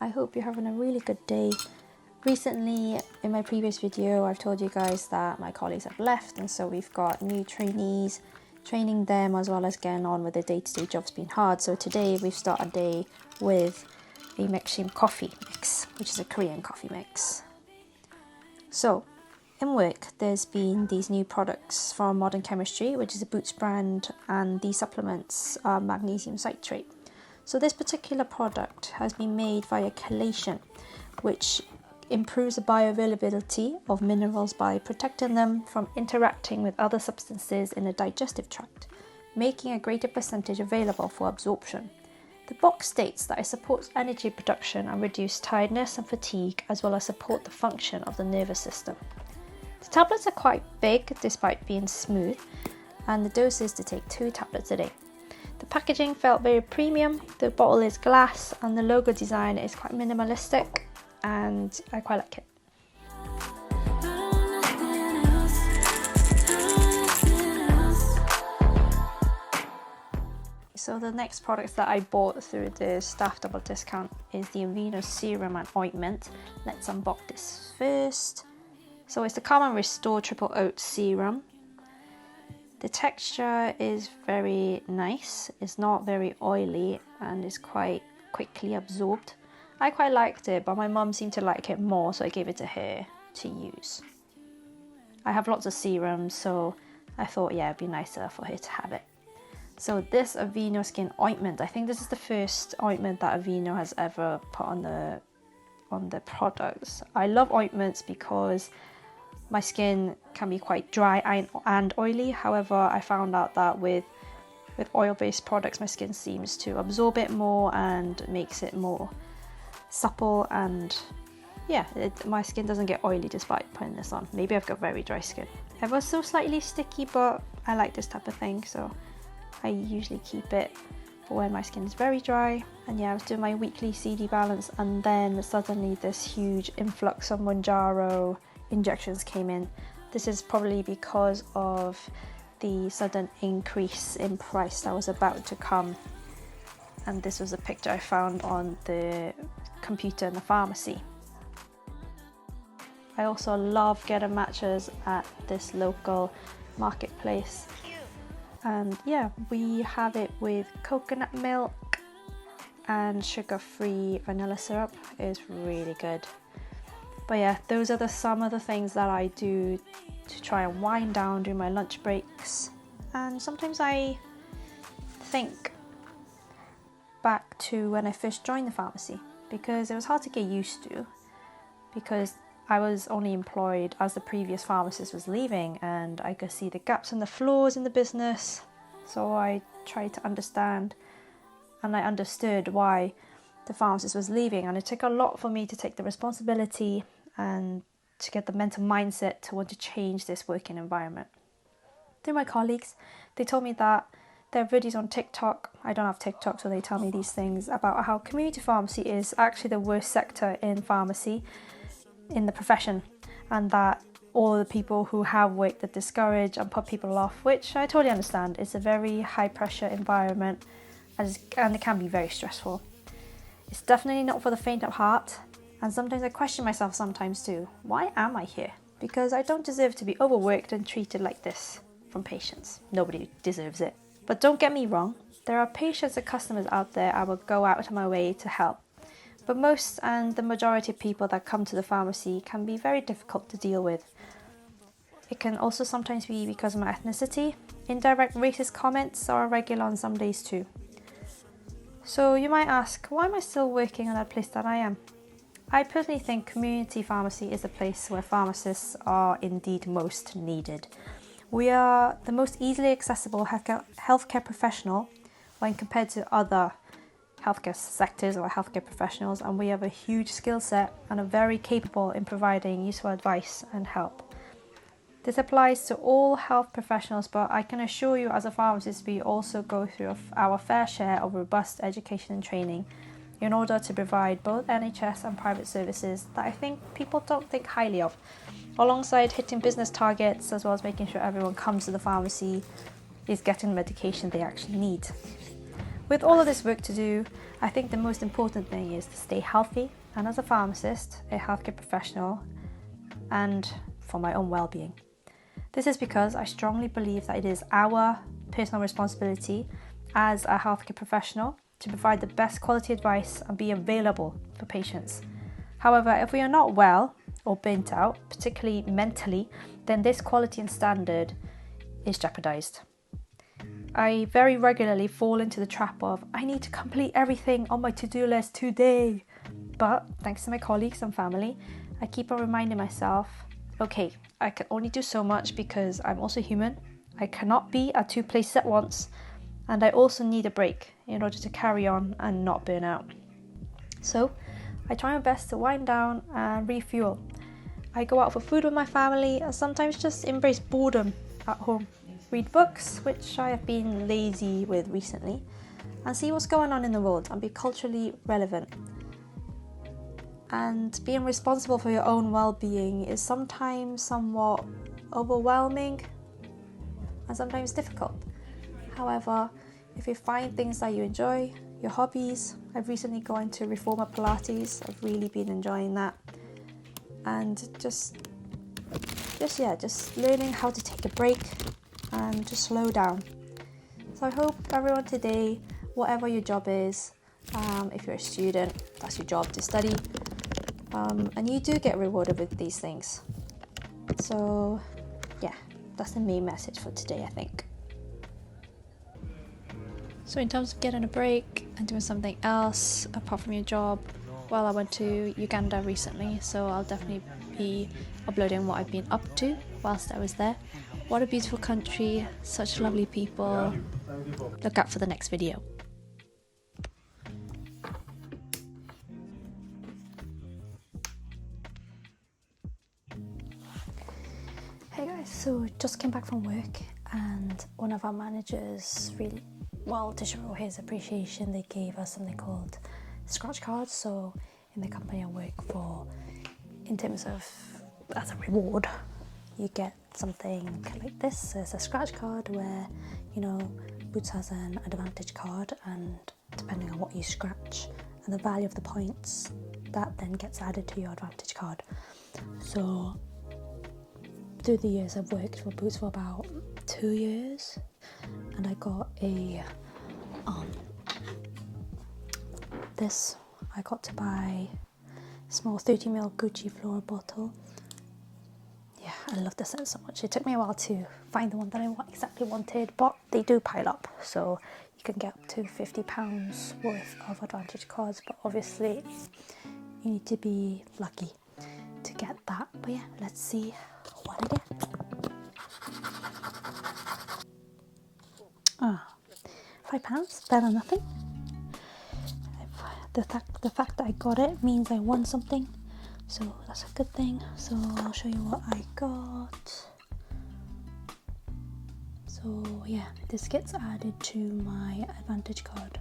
I hope you're having a really good day. Recently, in my previous video, I've told you guys that my colleagues have left, and so we've got new trainees, training them as well as getting on with their day-to-day jobs being hard. So today we've started a day with a Mexim coffee mix, which is a Korean coffee mix. So in work, there's been these new products from Modern Chemistry, which is a Boots brand, and these supplements are magnesium citrate. So this particular product has been made via chelation, which improves the bioavailability of minerals by protecting them from interacting with other substances in the digestive tract, making a greater percentage available for absorption. The box states that it supports energy production and reduce tiredness and fatigue, as well as support the function of the nervous system. The tablets are quite big despite being smooth, and the dose is to take 2 tablets a day. The packaging felt very premium, the bottle is glass, and the logo design is quite minimalistic, and I quite like it. So the next products that I bought through the staff double discount is the VLLO serum and ointment. Let's unbox this first. So it's the Calm and Restore Triple Oat Serum. The texture is very nice, it's not very oily and is quite quickly absorbed. I quite liked it, but my mum seemed to like it more, so I gave it to her to use. I have lots of serums, so I thought, yeah, it'd be nicer for her to have it. So this Aveeno Skin Ointment, I think this is the first ointment that Aveeno has ever put on the products. I love ointments because my skin can be quite dry and oily. However, I found out that with oil-based products, my skin seems to absorb it more and makes it more supple, and yeah, my skin doesn't get oily despite putting this on. Maybe I've got very dry skin. Ever so slightly sticky, but I like this type of thing, so I usually keep it for when my skin is very dry. And yeah, I was doing my weekly CD balance, and then suddenly this huge influx of Mounjaro injections came in. This is probably because of the sudden increase in price that was about to come, and this was a picture I found on the computer in the pharmacy. I also love getting matches at this local marketplace, and yeah, we have it with coconut milk and sugar-free vanilla syrup. It's really good. But yeah, those are some of the things that I do to try and wind down during my lunch breaks. And sometimes I think back to when I first joined the pharmacy, because it was hard to get used to, because I was only employed as the previous pharmacist was leaving, and I could see the gaps and the flaws in the business. So I tried to understand, and I understood why the pharmacist was leaving, and it took a lot for me to take the responsibility and to get the mental mindset to want to change this working environment. Through my colleagues, they told me that there are videos on TikTok. I don't have TikTok, so they tell me these things about how community pharmacy is actually the worst sector in pharmacy, in the profession, and that all the people who have worked are discouraged and put people off, which I totally understand. It's a very high pressure environment, and it can be very stressful. It's definitely not for the faint of heart, and sometimes I question myself sometimes too. Why am I here? Because I don't deserve to be overworked and treated like this from patients. Nobody deserves it. But don't get me wrong, there are patients and customers out there I will go out of my way to help. But most and the majority of people that come to the pharmacy can be very difficult to deal with. It can also sometimes be because of my ethnicity. Indirect racist comments are regular on some days too. So you might ask, why am I still working at a place that I am? I personally think community pharmacy is a place where pharmacists are indeed most needed. We are the most easily accessible healthcare professional when compared to other healthcare sectors or healthcare professionals, and we have a huge skill set and are very capable in providing useful advice and help. This applies to all health professionals, but I can assure you as a pharmacist we also go through our fair share of robust education and training in order to provide both NHS and private services that I think people don't think highly of, alongside hitting business targets as well as making sure everyone comes to the pharmacy is getting the medication they actually need. With all of this work to do, I think the most important thing is to stay healthy, and as a pharmacist, a healthcare professional, and for my own well-being. This is because I strongly believe that it is our personal responsibility as a healthcare professional to provide the best quality advice and be available for patients. However, if we are not well or burnt out, particularly mentally, then this quality and standard is jeopardized. I very regularly fall into the trap of, I need to complete everything on my to-do list today. But thanks to my colleagues and family, I keep on reminding myself, okay, I can only do so much because I'm also human. I cannot be at two places at once, and I also need a break in order to carry on and not burn out. So I try my best to wind down and refuel. I go out for food with my family and sometimes just embrace boredom at home. Read books, which I have been lazy with recently, and see what's going on in the world and be culturally relevant. And being responsible for your own well-being is sometimes somewhat overwhelming and sometimes difficult. However, if you find things that you enjoy, your hobbies, I've recently gone to reformer Pilates, I've really been enjoying that, and just learning how to take a break and to slow down. So I hope everyone today, whatever your job is, if you're a student, that's your job to study, and you do get rewarded with these things. So yeah, that's the main message for today, I think. So in terms of getting a break and doing something else apart from your job, well, I went to Uganda recently, so I'll definitely be uploading what I've been up to whilst I was there. What a beautiful country, such lovely people. Look out for the next video. Hey guys, so just came back from work and one of our managers to show his appreciation, they gave us something called scratch cards. So in the company I work for, in terms of as a reward, you get something like this. It's a scratch card where, Boots has an advantage card, and depending on what you scratch and the value of the points, that then gets added to your advantage card. So through the years I've worked for Boots for about 2 years, and I got I got to buy a small 30ml Gucci floral bottle. Yeah, I love the scent so much. It took me a while to find the one that I exactly wanted, but they do pile up, so you can get up to £50 worth of advantage cards, but obviously you need to be lucky to get that. But yeah, let's see what I get. £5, better than nothing. The fact that I got it means I won something, so that's a good thing. So I'll show you what I got. So yeah, this gets added to my advantage card.